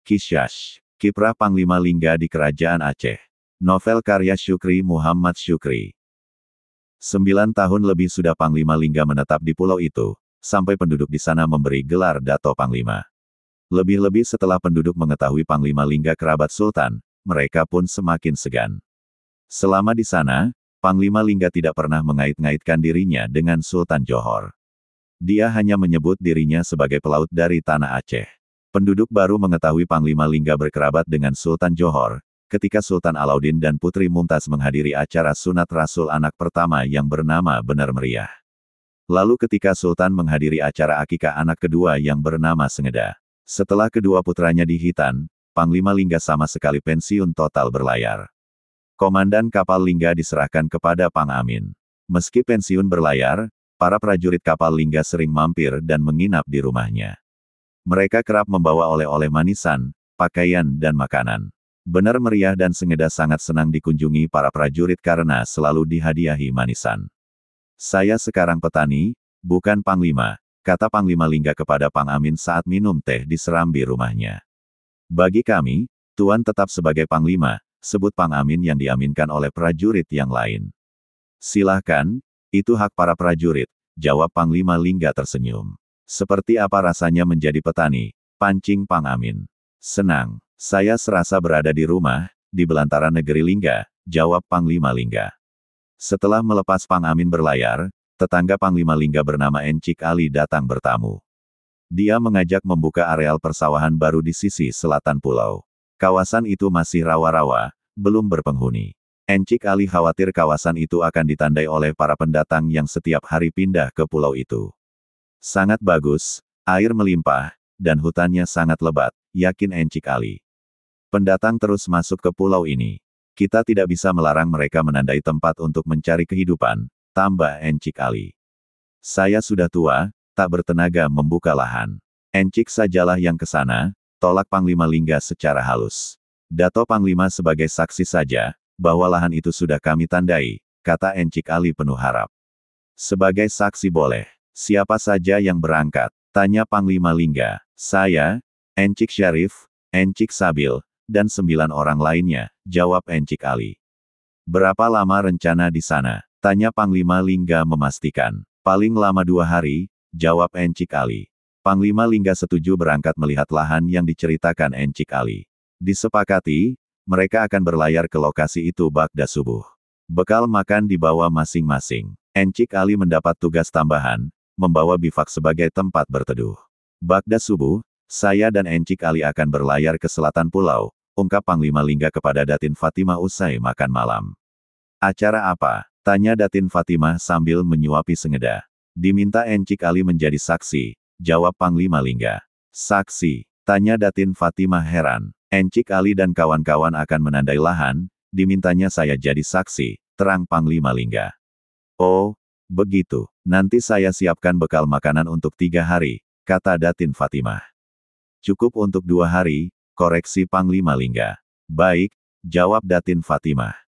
Kisyash, Kiprah Panglima Lingga di Kerajaan Aceh. Novel karya Syukri Muhammad Syukri. 9 tahun lebih sudah Panglima Lingga menetap di pulau itu, sampai penduduk di sana memberi gelar Dato Panglima. Lebih-lebih setelah penduduk mengetahui Panglima Lingga kerabat Sultan, mereka pun semakin segan. Selama di sana, Panglima Lingga tidak pernah mengait-ngaitkan dirinya dengan Sultan Johor. Dia hanya menyebut dirinya sebagai pelaut dari tanah Aceh. Penduduk baru mengetahui Panglima Lingga berkerabat dengan Sultan Johor, ketika Sultan Alauddin dan Putri Mumtaz menghadiri acara sunat Rasul anak pertama yang bernama Benar Meriah. Lalu ketika Sultan menghadiri acara akikah anak kedua yang bernama Sengeda. Setelah kedua putranya dihitan, Panglima Lingga sama sekali pensiun total berlayar. Komandan kapal Lingga diserahkan kepada Pang Amin. Meski pensiun berlayar, para prajurit kapal Lingga sering mampir dan menginap di rumahnya. Mereka kerap membawa oleh-oleh manisan, pakaian dan makanan. Benar Meriah dan Sengeda sangat senang dikunjungi para prajurit karena selalu dihadiahi manisan. "Saya sekarang petani, bukan panglima," kata Panglima Lingga kepada Pang Amin saat minum teh di serambi rumahnya. "Bagi kami, Tuan tetap sebagai panglima," sebut Pang Amin yang diaminkan oleh prajurit yang lain. "Silahkan, itu hak para prajurit," jawab Panglima Lingga tersenyum. "Seperti apa rasanya menjadi petani?" pancing Pang Amin. "Senang. Saya serasa berada di rumah, di belantara negeri Lingga," jawab Panglima Lingga. Setelah melepas Pang Amin berlayar, tetangga Panglima Lingga bernama Encik Ali datang bertamu. Dia mengajak membuka areal persawahan baru di sisi selatan pulau. Kawasan itu masih rawa-rawa, belum berpenghuni. Encik Ali khawatir kawasan itu akan ditandai oleh para pendatang yang setiap hari pindah ke pulau itu. "Sangat bagus, air melimpah, dan hutannya sangat lebat," yakin Encik Ali. "Pendatang terus masuk ke pulau ini. Kita tidak bisa melarang mereka menandai tempat untuk mencari kehidupan," tambah Encik Ali. "Saya sudah tua, tak bertenaga membuka lahan. Encik sajalah yang ke sana," tolak Panglima Lingga secara halus. "Dato Panglima sebagai saksi saja, bahwa lahan itu sudah kami tandai," kata Encik Ali penuh harap. "Sebagai saksi boleh. Siapa saja yang berangkat?" tanya Panglima Lingga. "Saya, Encik Syarif, Encik Sabil, dan 9 orang lainnya," jawab Encik Ali. "Berapa lama rencana di sana?" tanya Panglima Lingga memastikan. "Paling lama 2 hari," jawab Encik Ali. Panglima Lingga setuju berangkat melihat lahan yang diceritakan Encik Ali. Disepakati, mereka akan berlayar ke lokasi itu bagda subuh. Bekal makan dibawa masing-masing. Encik Ali mendapat tugas tambahan, membawa bivak sebagai tempat berteduh. "Bagda subuh, saya dan Encik Ali akan berlayar ke selatan pulau," ungkap Panglima Lingga kepada Datin Fatimah usai makan malam. "Acara apa?" tanya Datin Fatimah sambil menyuapi Sengeda. "Diminta Encik Ali menjadi saksi," jawab Panglima Lingga. "Saksi?" tanya Datin Fatimah heran. "Encik Ali dan kawan-kawan akan menandai lahan, dimintanya saya jadi saksi," terang Panglima Lingga. "Oh, begitu. Nanti saya siapkan bekal makanan untuk 3 hari, kata Datin Fatimah. "Cukup untuk 2 hari, koreksi Panglima Lingga. "Baik," jawab Datin Fatimah.